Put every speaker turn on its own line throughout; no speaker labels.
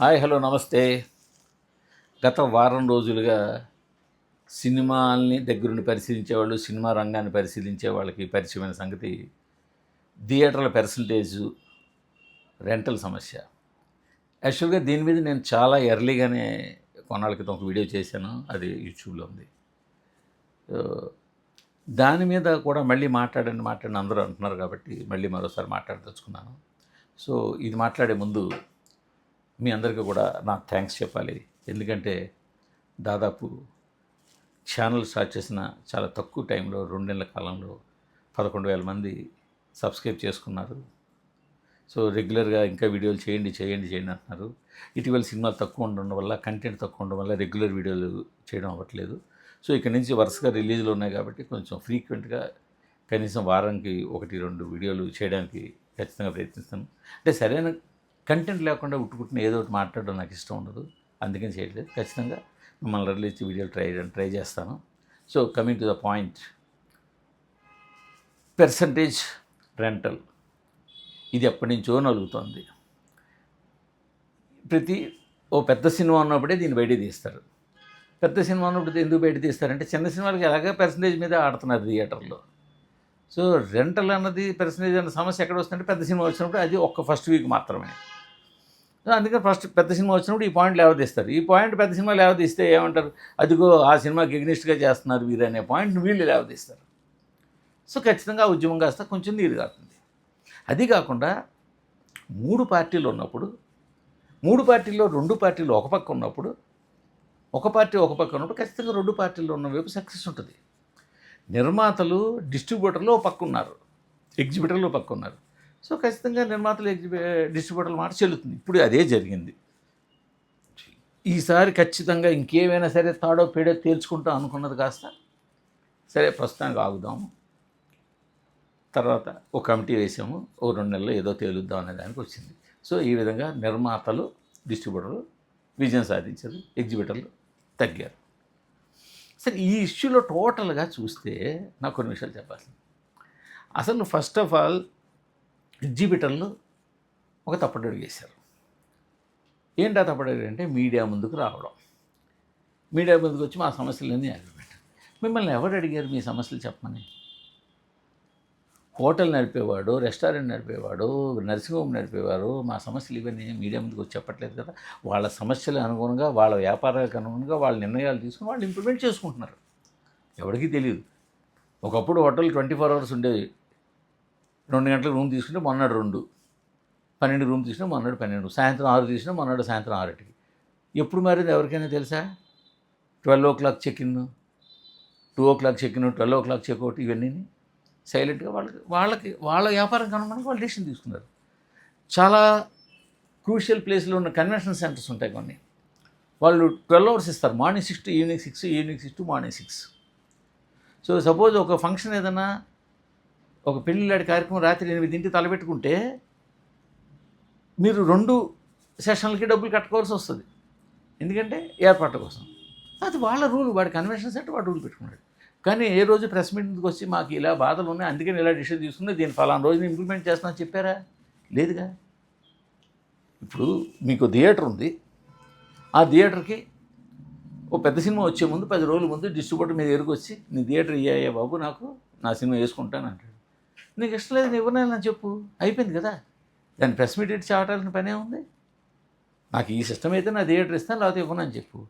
Hi hello నమస్తే. గత వారం రోజులుగా సినిమాల్ని దగ్గరుండి పరిశీలించేవాళ్ళు, సినిమా రంగాన్ని పరిశీలించే వాళ్ళకి పరిచయమైన సంగతి థియేటర్ల పర్సంటేజు, రెంటల్ సమస్య. యాక్చువల్గా దీని మీద నేను చాలా ఎర్లీగానే కొన్నాళ్ళ క్రితం ఒక వీడియో చేశాను. అది యూట్యూబ్లో ఉంది. సో, దాని మీద కూడా మళ్ళీ మాట్లాడండి అందరూ అంటున్నారు కాబట్టి మళ్ళీ మరోసారి మాట్లాడదలుచుకున్నాను. సో ఇది మాట్లాడే ముందు మీ అందరికీ కూడా నాకు థ్యాంక్స్ చెప్పాలి. ఎందుకంటే దాదాపు ఛానల్ స్టార్ట్ చేసిన చాలా తక్కువ టైంలో 2 నెలల కాలంలో 11,000 మంది సబ్స్క్రైబ్ చేసుకున్నారు. సో రెగ్యులర్గా ఇంకా వీడియోలు చేయండి అంటున్నారు. ఇటీవల సినిమాలు తక్కువ ఉండడం వల్ల, కంటెంట్ తక్కువ ఉండడం వల్ల రెగ్యులర్ వీడియోలు చేయడం అవ్వట్లేదు. సో ఇక్కడ నుంచి వరుసగా రిలీజులు ఉన్నాయి కాబట్టి కొంచెం ఫ్రీక్వెంట్గా కనీసం వారానికి 1-2 వీడియోలు చేయడానికి ఖచ్చితంగా ప్రయత్నిస్తాను. అంటే సరైన కంటెంట్ లేకుండా ఉట్టుకుట్టిన ఏదో ఒకటి మాట్లాడడం నాకు ఇష్టం ఉండదు, అందుకని చేయట్లేదు. ఖచ్చితంగా మిమ్మల్ని రిలీజ్ వీడియోలు ట్రై చేస్తాను. So coming to the point, percentage rental ఇది ఎప్పటి నుంచో నలుగుతోంది. ఓ పెద్ద సినిమా ఉన్నప్పుడే దీన్ని బయట తీస్తారు. పెద్ద సినిమా ఉన్నప్పుడు ఎందుకు బయట తీస్తారంటే చిన్న సినిమాలకి ఎలాగ పర్సంటేజ్ మీద ఆడుతున్నారు థియేటర్లో. సో రెంటల్ అన్నది పర్సంటేజ్ అన్న సమస్య ఎక్కడ వస్తుందంటే పెద్ద సినిమా వచ్చినప్పుడు అది ఫస్ట్ వీక్ మాత్రమే. అందుకని ఫస్ట్ పెద్ద సినిమా వచ్చినప్పుడు ఈ పాయింట్ లేవదీస్తారు. ఈ పాయింట్ పెద్ద సినిమా లేవదీస్తే ఏమంటారు, అదిగో ఆ సినిమాకి ఎగ్నిస్ట్గా చేస్తున్నారు వీరు అనే పాయింట్ వీళ్ళు లేవదీస్తారు. సో ఖచ్చితంగా ఉద్యమం కాస్త కొంచెం నీరు కాస్తుంది. అది కాకుండా 3 పార్టీలు ఉన్నప్పుడు, 3 పార్టీల్లో 2 పార్టీలు ఒక పక్క ఉన్నప్పుడు, ఒక పార్టీ ఒక పక్క ఉన్నప్పుడు ఖచ్చితంగా 2 పార్టీల్లో ఉన్న వైపు సక్సెస్ ఉంటుంది. నిర్మాతలు, డిస్ట్రిబ్యూటర్లు ఒక పక్క ఉన్నారు, ఎగ్జిబిటర్లు ఒక పక్క ఉన్నారు. సో ఖచ్చితంగా నిర్మాతలు, డిస్ట్రిబ్యూటర్ల మాట చెల్లుతుంది. ఇప్పుడు అదే జరిగింది. ఈసారి ఖచ్చితంగా ఇంకేమైనా సరే తాడో పేడో తేల్చుకుంటాం అనుకున్నది కాస్త సరే ప్రస్తుతానికి ఆగుదాము, తర్వాత ఒక కమిటీ వేసాము, 2 నెలలు ఏదో తేలుద్దాం అనే దానికి వచ్చింది. సో ఈ విధంగా నిర్మాతలు, డిస్ట్రిబ్యూటర్లు విజయం సాధించారు, ఎగ్జిబిటర్లు తగ్గారు. సరే ఈ ఇష్యూలో టోటల్గా చూస్తే నాకు కొన్ని విషయాలు చెప్పాలి. అసలు ఫస్ట్ ఆఫ్ ఆల్ ఎగ్జిబిటర్లు ఒక తప్పటడుగు వేశారు. ఏంటి ఆ తప్పటడుగు అంటే మీడియా ముందుకు రావడం. మీడియా ముందుకు వచ్చి మా సమస్యలన్నీ అడిగిపెట్టారు. మిమ్మల్ని ఎవరు అడిగారు మీ సమస్యలు చెప్పమని? హోటల్ నడిపేవాడు, రెస్టారెంట్ నడిపేవాడు, నర్సింగ్ హోమ్ నడిపేవారు మా సమస్యలు ఇవన్నీ మీడియా ముందుకు వచ్చి చెప్పట్లేదు కదా. వాళ్ళ సమస్యలు అనుగుణంగా, వాళ్ళ వ్యాపారాలకు అనుగుణంగా వాళ్ళ నిర్ణయాలు తీసుకుని వాళ్ళు ఇంప్లిమెంట్ చేసుకుంటున్నారు. ఎవరికీ తెలియదు. ఒకప్పుడు హోటల్ 24 hours ఉండేవి. 2 గంటలకు రూమ్ తీసుకుంటే మొన్నడు 2, 12 రూమ్ తీసుకుంటే మొన్నడు 12, సాయంత్రం 6 తీసుకుంటే మొన్నడు సాయంత్రం 6కి. ఎప్పుడు మారింది ఎవరికైనా తెలుసా? 12 o'clock check-in, 2 o'clock check-in, 12 o'clock checkout, ఇవన్నీ సైలెంట్గా వాళ్ళ వ్యాపారం అనుగుణంగా వాళ్ళు డెసిషన్ తీసుకున్నారు. చాలా క్రూషియల్ ప్లేస్లో ఉన్న కన్వెన్షన్ సెంటర్స్ ఉంటాయి కొన్ని, వాళ్ళు 12 hours ఇస్తారు. Morning 6 to evening 6, evening 6 to morning 6. So suppose ఒక ఫంక్షన్ ఏదైనా, ఒక పెళ్ళిళ్ళాడి కార్యక్రమం రాత్రి 8 తలపెట్టుకుంటే మీరు 2 సెషన్లకి డబ్బులు కట్టుకోవాల్సి వస్తుంది. ఎందుకంటే ఏర్పాట్ల కోసం. అది వాళ్ళ రూల్, వాడి కన్వెన్షన్ సెంటర్ వాడు రూల్ పెట్టుకున్నాడు. కానీ ఏ రోజు ప్రెస్ మీటింగ్కి వచ్చి మాకు ఇలా బాధలు ఉన్నాయి, అందుకని ఇలా డిసిషన్ తీసుకుని దీన్ని ఫలానా రోజున ఇంప్లిమెంట్ చేస్తానని చెప్పారా? లేదుగా. ఇప్పుడు మీకు థియేటర్ ఉంది, ఆ థియేటర్కి ఓ పెద్ద సినిమా వచ్చే ముందు 10 రోజుల ముందు డిస్ట్రిబ్యూటర్ మీద ఎరుగు వచ్చి నీ థియేటర్ ఇయ్యా బాబు, నాకు నా సినిమా వేసుకుంటాను అంటాడు. నీకు ఇష్టం లేదు, ఇవ్వనని చెప్పు, అయిపోయింది కదా. దాన్ని ప్రెస్ మీట్ ఇచ్చి చావటాల్సిన పనే ఉంది. నాకు ఈ సిస్టమ్ అయితే నా థియేటర్ ఇస్తాను, లేకపోతే ఇవ్వనని చెప్పు.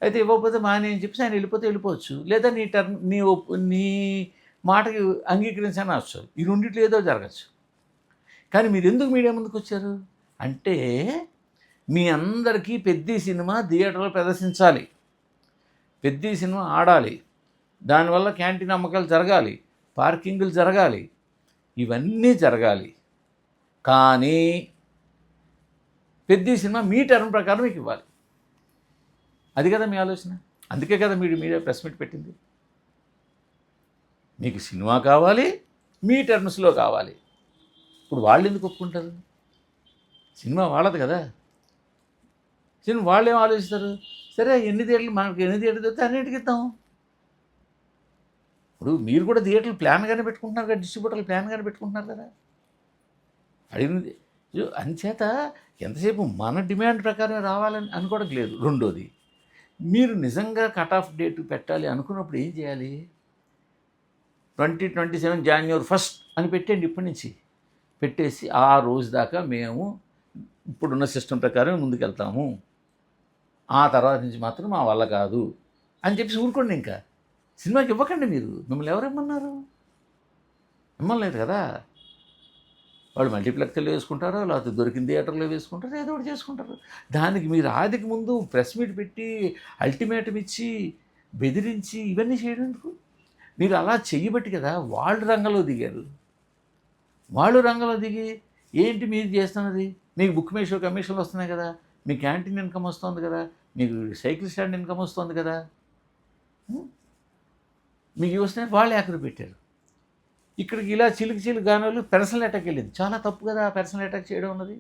అయితే ఇవ్వకపోతే మానే అని చెప్పి ఆయన వెళ్ళిపోవచ్చు, లేదా నీ మాటకి అంగీకరించని అనొచ్చు. ఈ రెండిట్లో ఏదో జరగచ్చు. కానీ మీరు ఎందుకు మీడియా ముందుకు వచ్చారు అంటే, మీ అందరికీ పెద్ద సినిమా థియేటర్లో ప్రదర్శించాలి, పెద్ద సినిమా ఆడాలి, దానివల్ల క్యాంటీన్ అమ్మకాలు జరగాలి, పార్కింగులు జరగాలి, ఇవన్నీ జరగాలి. కానీ పెద్ద సినిమా మీ టర్మ్ ప్రకారం మీకు ఇవ్వాలి. అది కదా మీ ఆలోచన. అందుకే కదా మీడియా ప్రెస్ మీట్ పెట్టింది. మీకు సినిమా కావాలి, మీ టర్మ్స్లో కావాలి. ఇప్పుడు వాళ్ళు ఎందుకు ఒప్పుకుంటారు? సినిమా వాళ్ళది కదా. సినిమా వాళ్ళు ఏం ఆలోచిస్తారు? సరే మనకి ఎన్ని థియేటర్లు దొరికితే అన్నింటికి ఇద్దాం. ఇప్పుడు మీరు కూడా థియేటర్లు ప్లాన్గానే పెట్టుకుంటున్నారు కదా, డిస్ట్రిబ్యూటర్లు ప్లాన్గానే పెట్టుకుంటున్నారు కదా. అడిగింది అంచేత ఎంతసేపు మన డిమాండ్ ప్రకారం రావాలని అనుకోవడం లేదు. రెండోది, మీరు నిజంగా కట్ ఆఫ్ డేట్ పెట్టాలి అనుకున్నప్పుడు ఏం చేయాలి? 2027 January 1 అని పెట్టండి. ఇప్పటి నుంచి పెట్టేసి ఆ రోజు దాకా మేము ఇప్పుడున్న సిస్టమ్ ప్రకారం ముందుకెళ్తాము, ఆ తర్వాత నుంచి మాత్రం మా వల్ల కాదు అని చెప్పేసి ఊరుకోండి. ఇంకా సినిమాకి ఇవ్వకండి. మీరు మిమ్మల్ని ఎవరేమన్నారు? మిమ్మల్ని లేదు కదా. వాళ్ళు మల్టీప్లెక్స్లో వేసుకుంటారో లేకపోతే దొరికిన థియేటర్లో వేసుకుంటారో ఏదో ఒకటి చేసుకుంటారు. దానికి మీరు ఆదికి ముందు ప్రెస్ మీట్ పెట్టి అల్టిమేటం ఇచ్చి బెదిరించి ఇవన్నీ చేయడం ఎందుకు? మీరు అలా చెయ్యబట్టి కదా వాళ్ళు రంగంలో దిగారు. వాళ్ళు రంగంలో దిగి ఏంటి మీరు చేస్తున్నది? మీకు బుక్ మై షో కమిషన్లు వస్తున్నాయి కదా, మీ క్యాంటీన్ ఇన్కమ్ వస్తుంది కదా, మీకు సైకిల్ స్టాండ్ ఇన్కమ్ వస్తుంది కదా, మీకు వస్తున్నాయి. వాళ్ళు ఎక్కడ పెట్టారు. ఇక్కడికి ఇలా చిలుకు గానాలు పర్సనల్ అటాక్ వెళ్ళింది. చాలా తప్పు కదా పర్సనల్ అటాక్ చేయడం అన్నది.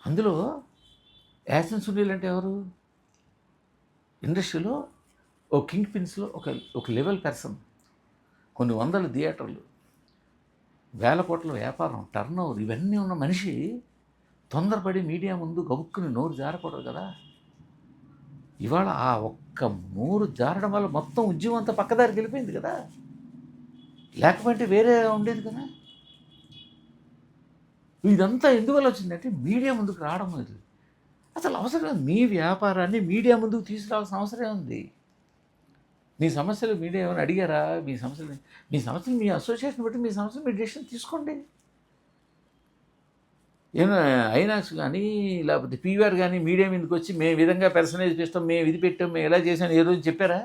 అందులో యాక్షన్ సునీల్ అంటే ఎవరు? ఇండస్ట్రీలో ఓ కింగ్ పిన్స్లో ఒక లెవెల్ పర్సన్. కొన్ని వందల థియేటర్లు, వేల కోట్ల వ్యాపారం, టర్న్ ఓవర్ ఇవన్నీ ఉన్న మనిషి తొందరపడి మీడియా ముందు గబుక్కుని నోరు జారకూడదు కదా. ఇవాళ ఆ ఒక్క నోరు జారడం వల్ల మొత్తం ఉద్యమం అంతా పక్కదారికి వెళ్ళిపోయింది కదా. లేకపోతే వేరే ఉండేది కదా. ఇదంతా ఎందువల్ల వచ్చిందంటే మీడియా ముందుకు రావడం లేదు. అసలు అవసరం మీ వ్యాపారాన్ని మీడియా ముందుకు తీసుకురావాల్సిన అవసరం ఉంది. మీ సమస్యలు మీడియా ఏమైనా అడిగారా? మీ సమస్యలు మీ అసోసియేషన్ బట్టి మీ సమస్యలు మీ డెసిషన్ తీసుకోండి. ఏమైనా ఐనాక్స్ కానీ లేకపోతే పీవీఆర్ కానీ మీడియా మీదకి వచ్చి మేము విధంగా పర్సనైజ్ చేస్తాం, మేము ఇది పెట్టాం, మేము ఎలా చేసాం ఏ రోజు చెప్పారా?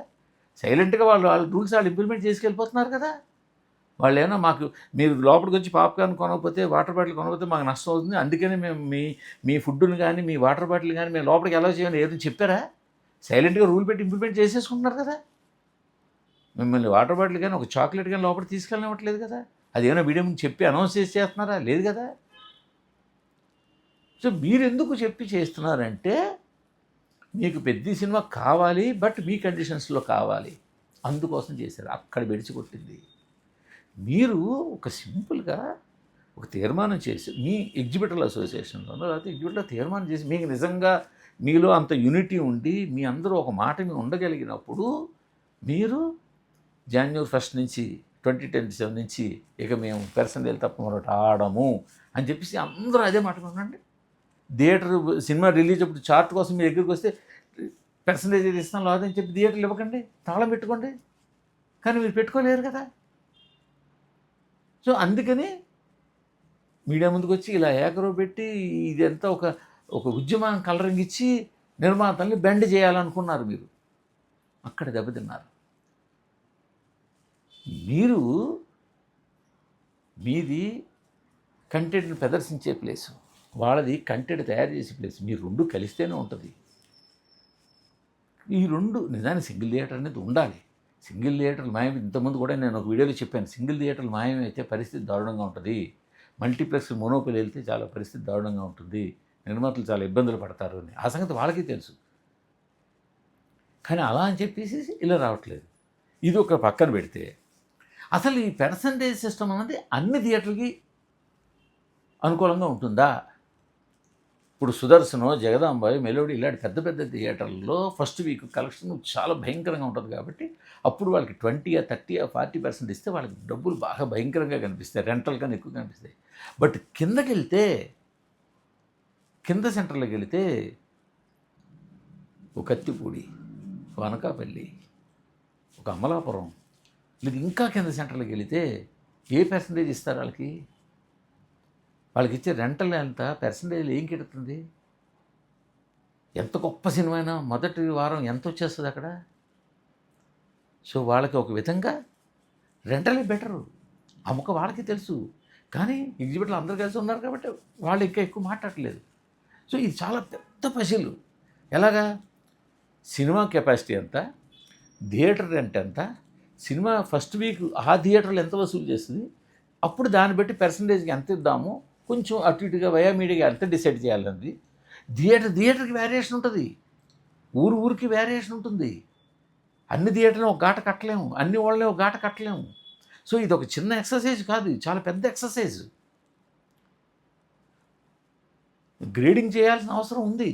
సైలెంట్గా వాళ్ళ రూల్స్ వాళ్ళు ఇంప్లిమెంట్ చేసుకెళ్ళిపోతున్నారు కదా. వాళ్ళు ఏమన్నా మాకు మీరు లోపలికి వచ్చి పాప్కార్న్ కొనకపోతే వాటర్ బాటిల్ కొనకపోతే మాకు నష్టం అవుతుంది, అందుకని మేము మీ ఫుడ్ని కానీ మీ వాటర్ బాటిల్ కానీ మేము లోపలికి ఎలా చేయాలి ఏదో చెప్పారా? సైలెంట్గా రూల్ పెట్టి ఇంప్లిమెంట్ చేసేసుకుంటున్నారు కదా. మిమ్మల్ని వాటర్ బాటిల్ కానీ ఒక చాక్లెట్ కానీ లోపలికి తీసుకెళ్ళనివ్వట్లేదు కదా. అది ఏమైనా వీడియో ముందు చెప్పి అనౌన్స్ చేసి చేస్తున్నారా? లేదు కదా. సో మీరు ఎందుకు చెప్పి చేస్తున్నారంటే మీకు పెద్ద సినిమా కావాలి, బట్ మీ కండిషన్స్లో కావాలి, అందుకోసం చేశారు. అక్కడ బెడిచి కొట్టింది. మీరు ఒక సింపుల్గా ఒక తీర్మానం చేసి మీ ఎగ్జిబిటర్ల అసోసియేషన్లోనో లేకపోతే ఎగ్జిబిటర్లో తీర్మానం చేసి మీకు నిజంగా మీలో అంత యూనిటీ ఉండి మీ అందరూ ఒక మాట మీద ఉండగలిగినప్పుడు మీరు January 1 నుంచి 2027 నుంచి ఇక మేము పర్సనల్ తప్ప మరొకటి ఆడము అని చెప్పేసి అందరూ అదే మాట ఉండండి. థియేటర్ సినిమా రిలీజ్ అప్పుడు చార్ట్ కోసం మీ దగ్గరికి వస్తే పర్సంటేజ్ ఏది ఇస్తాం లేదని చెప్పి థియేటర్లు ఇవ్వకండి, తాళం పెట్టుకోండి. కానీ మీరు పెట్టుకోలేరు కదా. సో అందుకని మీడియా ముందుకు వచ్చి ఇలా ఏకరో పెట్టి ఇదంతా ఒక ఉద్యమం కలరింగ్ ఇచ్చి నిర్మాతల్ని బెండ్ చేయాలనుకున్నారు. మీరు అక్కడ దెబ్బతిన్నారు. మీది కంటెంట్ని ప్రదర్శించే ప్లేసు, వాళ్ళది కంటెంట్ తయారు చేసే ప్లేస్. మీరు రెండు కలిస్తేనే ఉంటుంది. ఈ రెండు నిజానికి సింగిల్ థియేటర్ అనేది ఉండాలి. సింగిల్ థియేటర్లు మాయం. ఇంతకుముందు కూడా నేను ఒక వీడియోలో చెప్పాను, సింగిల్ థియేటర్లు మాయమైతే పరిస్థితి దారుణంగా ఉంటుంది. మల్టీప్లెక్స్ మోనోపోలి వెళ్తే చాలా పరిస్థితి దారుణంగా ఉంటుంది, నిర్మాతలు చాలా ఇబ్బందులు పడతారు అని. ఆ సంగతి వాళ్ళకి తెలుసు. కానీ అలా అని చెప్పేసి ఇలా రావట్లేదు. ఇది ఒక పక్కన పెడితే అసలు ఈ పర్సంటేజ్ సిస్టమ్ అనేది అన్ని థియేటర్లకి అనుకూలంగా ఉంటుందా? ఇప్పుడు సుదర్శనం, జగదాంబాయి, మెలోడీ ఇలాంటి పెద్ద పెద్ద థియేటర్లలో ఫస్ట్ వీక్ కలెక్షన్ చాలా భయంకరంగా ఉంటుంది కాబట్టి అప్పుడు వాళ్ళకి 20, 30, 40% ఇస్తే వాళ్ళకి డబ్బులు బాగా భయంకరంగా కనిపిస్తాయి, రెంటల్ కన్నా ఎక్కువ కనిపిస్తాయి. బట్ కిందకి వెళ్తే, కింద సెంటర్లోకి వెళితే ఒక కత్తిపూడి, ఒక అనకాపల్లి, ఒక అమలాపురం, లేదు ఇంకా కింద సెంటర్లోకి వెళితే ఏ పర్సంటేజ్ ఇస్తారు వాళ్ళకి? వాళ్ళకి ఇచ్చే రెంటల్ ఎంత పర్సంటేజ్ ఏం కెడుతుంది? ఎంత గొప్ప సినిమా అయినా మొదటి వారం ఎంత వచ్చేస్తుంది అక్కడ? సో వాళ్ళకి ఒక విధంగా రెంటలే బెటరు, అమ్మక వాళ్ళకి తెలుసు. కానీ ఎగ్జిబిటర్లు అందరూ కలిసి ఉన్నారు కాబట్టి వాళ్ళు ఇంకా ఎక్కువ మాట్లాడలేదు. సో ఇది చాలా పెద్ద పజిల్. ఎలాగా? సినిమా కెపాసిటీ ఎంత, థియేటర్ రెంట్ ఎంత, సినిమా ఫస్ట్ వీక్ ఆ థియేటర్లు ఎంత వసూలు చేస్తుంది, అప్పుడు దాన్ని బట్టి పర్సంటేజ్కి ఎంత ఇద్దాము, కొంచెం అటు ఇటుగా వయా మీడియాగా ఎంత డిసైడ్ చేయాలన్నది. థియేటర్కి వేరియేషన్ ఉంటుంది, ఊరికి వేరియేషన్ ఉంటుంది. అన్ని థియేటర్లు ఒక గాట కట్టలేము, అన్ని వాళ్ళని ఒక గాట కట్టలేము. సో ఇది ఒక చిన్న ఎక్సర్సైజ్ కాదు, చాలా పెద్ద ఎక్సర్సైజ్. గ్రేడింగ్ చేయాల్సిన అవసరం ఉంది.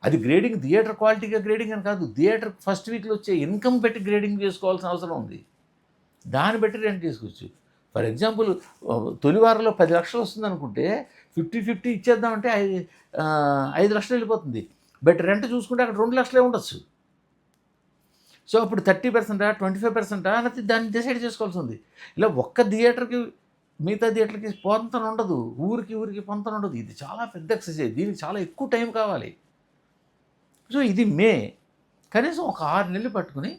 అది గ్రేడింగ్ థియేటర్ క్వాలిటీగా గ్రేడింగ్ అని కాదు, థియేటర్ ఫస్ట్ వీక్లో వచ్చే ఇన్కమ్ పెట్టి గ్రేడింగ్ చేసుకోవాల్సిన అవసరం ఉంది. దాన్ని బట్టి రెంట్ తీసుకోవచ్చు. ఫర్ ఎగ్జాంపుల్ తొలి వారంలో 10 లక్షలు వస్తుంది అనుకుంటే 50-50 ఇచ్చేద్దామంటే 5 లక్షలు వెళ్ళిపోతుంది. బట్ రెంట్ చూసుకుంటే అక్కడ 2 లక్షలే ఉండొచ్చు. సో అప్పుడు 30%, 25% అనేది దాన్ని డిసైడ్ చేసుకోవాల్సి ఉంది. ఇలా ఒక్క థియేటర్కి మిగతా థియేటర్కి పొంతన ఉండదు, ఊరికి పొంతన ఉండదు. ఇది చాలా పెద్ద ఎక్సర్సైజ్, దీనికి చాలా ఎక్కువ టైం కావాలి. సో ఇది కనీసం ఒక 6 నెలలు పట్టుకుని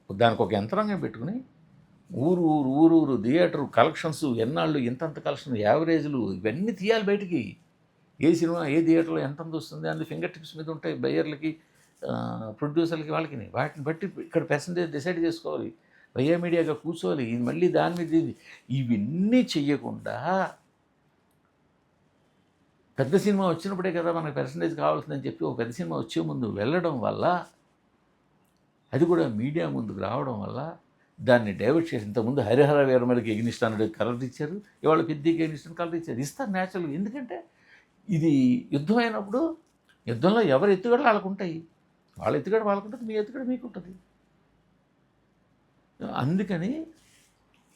దానికి ఒక యంత్రాంగం పెట్టుకుని ఊరు థియేటర్ కలెక్షన్స్ ఎన్నాళ్ళు ఎంతంత కలెక్షన్ యావరేజ్లు ఇవన్నీ తీయాలి బయటికి. ఏ సినిమా ఏ థియేటర్లో ఎంతంత వస్తుంది అన్ని ఫింగర్ టిప్స్ మీద ఉంటాయి బయ్యర్లకి, ప్రొడ్యూసర్లకి, వాళ్ళకి. వాటిని బట్టి ఇక్కడ పర్సంటేజ్ డిసైడ్ చేసుకోవాలి. వయ్యా మీడియాగా కూర్చోవాలి. ఇది మళ్ళీ దాని మీద ఇవన్నీ చెయ్యకుండా పెద్ద సినిమా వచ్చినప్పుడే కదా మనకు పర్సంటేజ్ కావాల్సిందని చెప్పి ఒక పెద్ద సినిమా వచ్చే ముందు వెళ్ళడం వల్ల, అది కూడా మీడియా ముందుకు రావడం వల్ల దాన్ని డైవర్ట్ చేసి, ఇంతకుముందు హరిహర వీరమలకి ఎగ్నిస్టాన్ కలర్ ఇచ్చారు, ఇవాళ పెద్దకి ఎగ్నిస్టాన్ కలర్ ఇచ్చారు. ఇస్తారు న్యాచురల్గా. ఎందుకంటే ఇది యుద్ధం అయినప్పుడు యుద్ధంలో ఎవరి ఎత్తుగడలు వాళ్ళకు ఉంటాయి. వాళ్ళ ఎత్తుగడ వాళ్ళకుంటుంది, మీ ఎత్తుగడ మీకుంటుంది. అందుకని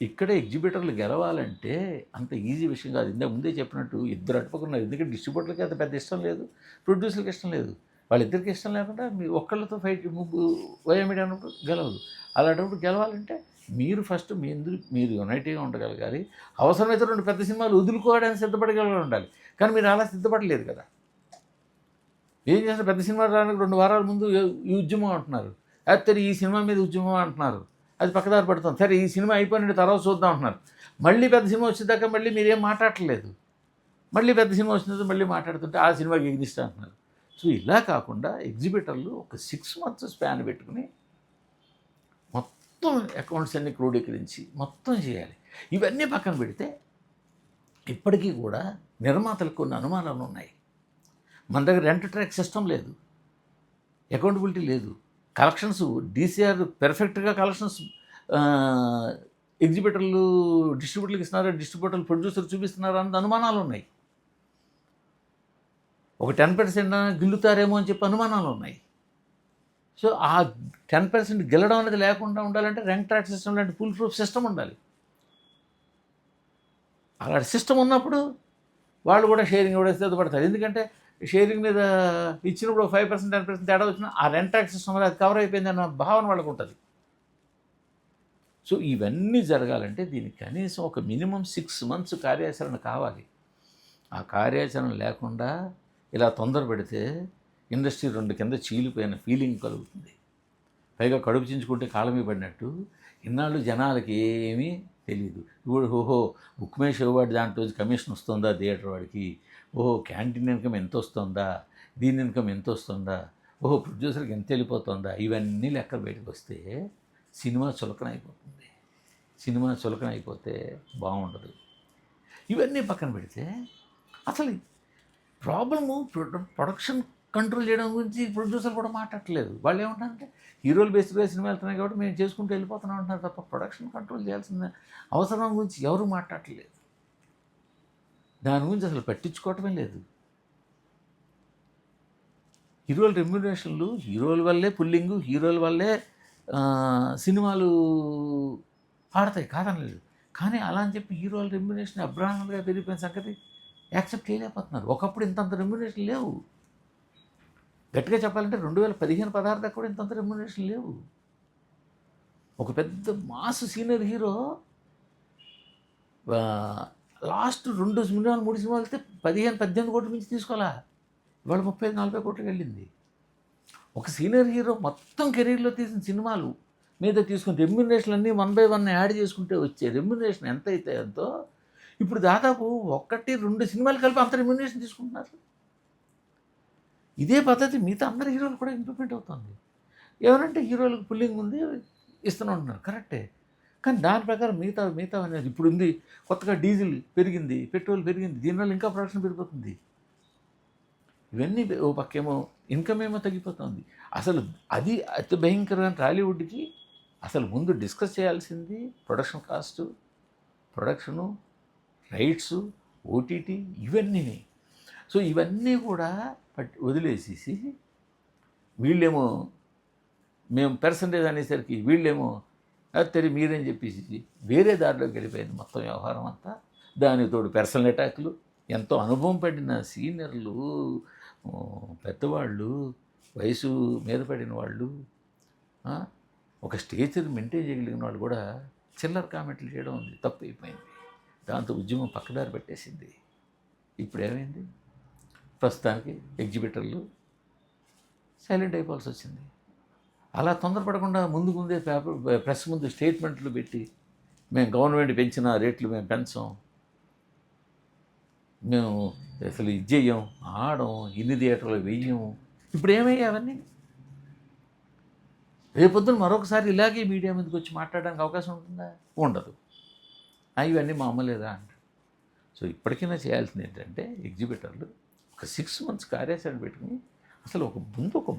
ఇక్కడ ఎగ్జిబిటర్లు గెలవాలంటే అంత ఈజీ విషయం కాదు. ఇందాక ముందే చెప్పినట్టు ఇద్దరు అటుపకున్నారు. ఎందుకంటే డిస్ట్రిబ్యూటర్కి అంత పెద్ద ఇష్టం లేదు, ప్రొడ్యూసర్కి ఇష్టం లేదు. వాళ్ళిద్దరికి ఇష్టం లేకుండా మీ ఒక్కళ్ళతో ఫైట్ వయా మీడియా అన్నప్పుడు గెలవదు. అలాంటప్పుడు గెలవాలంటే మీరు ఫస్ట్ మీరు యునైటీగా ఉండగలగాలి. అవసరమైతే 2 పెద్ద సినిమాలు వదులుకోవడానికి సిద్ధపడగలిగి ఉండాలి. కానీ మీరు అలా సిద్ధపడలేదు కదా. ఏం చేస్తారు, పెద్ద సినిమా రావడానికి 2 వారాల ముందు ఈ ఉద్యమం అంటున్నారు, అయితే ఈ సినిమా మీద ఉద్యమం అంటున్నారు, అది పక్కదారి పడుతుంది. సరే ఈ సినిమా అయిపోయిన తర్వాత చూద్దాం అంటున్నారు. మళ్ళీ పెద్ద సినిమా వచ్చేదాకా మళ్ళీ మీరేం మాట్లాడట్లేదు. మళ్ళీ పెద్ద సినిమా వచ్చిన మళ్ళీ మాట్లాడుతుంటే ఆ సినిమాకి ఎగ్నిస్టా అంటున్నారు. సో ఇలా కాకుండా ఎగ్జిబిటర్లు ఒక 6 months స్పాన్ పెట్టుకుని మొత్తం అకౌంట్స్ అన్ని క్రోడీకరించి మొత్తం చేయాలి. ఇవన్నీ పక్కన పెడితే ఇప్పటికీ కూడా నిర్మాతలకు కొన్ని అనుమానాలు ఉన్నాయి. మన దగ్గర రెంట్ ట్రాక్ సిస్టమ్ లేదు, అకౌంటబిలిటీ లేదు, కలెక్షన్స్ డీసీఆర్ పెర్ఫెక్ట్గా కలెక్షన్స్ ఎగ్జిబిటర్లు డిస్ట్రిబ్యూటర్లకు ఇస్తున్నారా, డిస్ట్రిబ్యూటర్లు ప్రొడ్యూసర్ చూపిస్తున్నారా అన్న అనుమానాలు ఉన్నాయి. ఒక 10% గిల్లుతారేమో అని చెప్పి అనుమానాలు ఉన్నాయి. సో ఆ 10% గెలడం అనేది లేకుండా ఉండాలంటే రెంట్ ట్రాక్ సిస్టమ్ లాంటి ఫుల్ ప్రూఫ్ సిస్టమ్ ఉండాలి. అలాంటి సిస్టమ్ ఉన్నప్పుడు వాళ్ళు కూడా షేరింగ్ కూడా సిద్ధపడతారు. ఎందుకంటే షేరింగ్ మీద ఇచ్చినప్పుడు 5%, 10% తేడా వచ్చినా ఆ రెంట్ ట్యాక్స్ సిస్టమ్ వల్ల అది కవర్ అయిపోయింది అన్న భావన వాళ్ళకు ఉంటుంది. సో ఇవన్నీ జరగాలంటే దీనికి కనీసం ఒక మినిమం 6 months కార్యాచరణ కావాలి. ఆ కార్యాచరణ లేకుండా ఇలా తొందర పెడితే ఇండస్ట్రీ 2 కింద చీలిపోయిన ఫీలింగ్ కలుగుతుంది. పైగా కడుపు చించుకుంటే కాలమీ పడినట్టు ఇన్నాళ్ళు జనాలకి ఏమీ తెలియదు. ఇప్పుడు బుక్మై షో వాడి దాంట్లో కమిషన్ వస్తుందా థియేటర్ వాడికి, క్యాంటీన్ ఇన్కమ్ ఎంత వస్తుందా, దీని ఇన్కమ్ ఎంత వస్తుందా, ప్రొడ్యూసర్కి ఎంత వెళ్ళిపోతుందా, ఇవన్నీ లెక్కలు బయటకు వస్తే సినిమా చులకన అయిపోతుంది. సినిమా చులకన అయిపోతే బాగుండదు. ఇవన్నీ పక్కన పెడితే అసలు ప్రాబ్లము ప్రొడక్షన్ కంట్రోల్ చేయడం గురించి ప్రొడ్యూసర్ కూడా మాట్లాడట్లేదు. వాళ్ళు ఏమంటారంటే హీరోలు బేస్డ్గా సినిమా వెళ్తున్నాయి కాబట్టి మేము చేసుకుంటూ వెళ్ళిపోతున్నాం అంటున్నారు తప్ప ప్రొడక్షన్ కంట్రోల్ చేయాల్సిన అవసరం గురించి ఎవరు మాట్లాడట్లేదు. దాని గురించి అసలు పట్టించుకోవటమే లేదు. హీరోల రెమ్యునరేషన్లు హీరోల వల్లే పుల్లింగు, హీరోల వల్లే సినిమాలు ఆడతాయి కాదనలేదు. కానీ అలా అని చెప్పి హీరోల రెమ్యునరేషన్ అబ్రాహ్మణులుగా పెరిగిపోయిన సంగతి యాక్సెప్ట్ చేయలేకపోతున్నారు. ఒకప్పుడు ఇంతంత రెమ్యునరేషన్ లేవు. గట్టిగా చెప్పాలంటే 2015-16 దాకా కూడా ఇంతంత రెమ్యునరేషన్ లేవు. ఒక పెద్ద మాస్ సీనియర్ హీరో లాస్ట్ 2 సినిమాలు 3 సినిమాలు వెళ్తే 15-18 కోట్ల నుంచి తీసుకోవాలా, ఇవాళ 30-40 కోట్లకి వెళ్ళింది. ఒక సీనియర్ హీరో మొత్తం కెరీర్లో తీసిన సినిమాలు మీద తీసుకుని రెమ్యునరేషన్ అన్నీ 1 by 1 యాడ్ చేసుకుంటే వచ్చే రెమ్యునరేషన్ ఎంత అయితే ఎంతో ఇప్పుడు దాదాపు 1-2 సినిమాలు కలిపి అంత రెమ్యునరేషన్ తీసుకుంటున్నారు. ఇదే పద్ధతి మిగతా అందరి హీరోలు కూడా ఇంప్లిమెంట్ అవుతుంది. ఏమనంటే హీరోలకు పుల్లింగ్ ఉంది ఇస్తూనే ఉంటున్నారు, కరెక్టే. కానీ దాని ప్రకారం మిగతా అనేది ఇప్పుడు ఉంది. కొత్తగా డీజిల్ పెరిగింది, పెట్రోల్ పెరిగింది, దీనివల్ల ఇంకా ప్రొడక్షన్ పెరిగిపోతుంది. ఇవన్నీ ఓ పక్కేమో ఇన్కమ్ ఏమో తగ్గిపోతుంది. అసలు అది అతి భయంకరమైన టాలీవుడ్కి అసలు ముందు డిస్కస్ చేయాల్సింది production cost, production, rights, OTT ఇవన్నీ. సో ఇవన్నీ కూడా వదిలేసేసి వీళ్ళేమో మేము పర్సంటేజ్ అనేసరికి వీళ్ళేమో అది మీరేం చెప్పేసి వేరే దారిలోకి వెళ్ళిపోయింది మొత్తం వ్యవహారం అంతా. దానికి తోడు పర్సనల్ అటాక్లు, ఎంతో అనుభవం పడిన సీనియర్లు, పెద్దవాళ్ళు, వయసు మీద పడిన వాళ్ళు, ఒక స్టేచర్ మెయింటైన్ చేయగలిగిన వాళ్ళు కూడా చిల్లర కామెంట్లు చేయడం ఉంది, తప్పు అయిపోయింది. దాంతో ఉద్యమం పక్కదారి పెట్టేసింది. ఇప్పుడు ఏమైంది? ప్రస్తుతానికి ఎగ్జిబిటర్లు సైలెంట్ అయిపోవాల్సి వచ్చింది. అలా తొందరపడకుండా ముందే ప్రెస్ ముందు స్టేట్మెంట్లు పెట్టి మేము గవర్నమెంట్ పెంచిన రేట్లు మేము పెంచాం, మేము అసలు ఇది చెయ్యం, ఆడం, ఇన్ని థియేటర్లు వెయ్యం. ఇప్పుడు ఏమయ్యాయి అవన్నీ? రేపొద్దున మరొకసారి ఇలాగే మీడియా మీదకి వచ్చి మాట్లాడడానికి అవకాశం ఉంటుందా? ఉండదు. ఇవన్నీ మామూలేదా అంట. సో ఇప్పటికైనా చేయాల్సింది ఏంటంటే ఎగ్జిబిటర్లు ఒక 6 months కార్యాచరణ పెట్టుకుని అసలు ఒక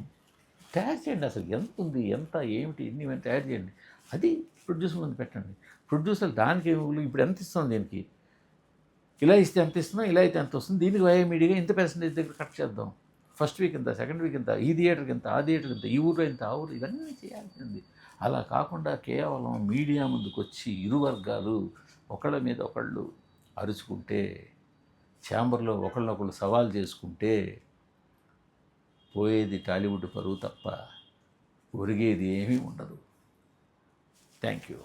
తయారు చేయండి. అసలు ఎంత ఉంది, ఎంత ఏమిటి, ఎన్ని తయారు చేయండి. అది ప్రొడ్యూసర్ ముందు పెట్టండి. ప్రొడ్యూసర్ దానికి ఇప్పుడు ఎంత ఇస్తాం, దీనికి ఇలా ఇస్తే ఎంత ఇస్తున్నాం, ఇలా అయితే ఎంత వస్తుంది, దీనికి మీడియాగా ఇంత పర్సెంటేజ్ దగ్గర కట్ చేద్దాం, ఫస్ట్ వీక్ ఇంత, సెకండ్ వీక్ ఇంత, ఈ థియేటర్కి ఇంత, ఆ థియేటర్కి ఇంత, ఈ ఊళ్ళో ఇంత, ఆ ఊరు, ఇవన్నీ చేయాల్సింది. అలా కాకుండా కేవలం మీడియా ముందుకు వచ్చి ఇరు వర్గాలు ఒకళ్ళ మీద ఒకళ్ళు అరుచుకుంటే, ఛాంబర్లో ఒకళ్ళనొకళ్ళు సవాల్ చేసుకుంటే పోయేది టాలీవుడ్ పరువు తప్ప ఒరిగేది ఏమీ ఉండదు. Thank you.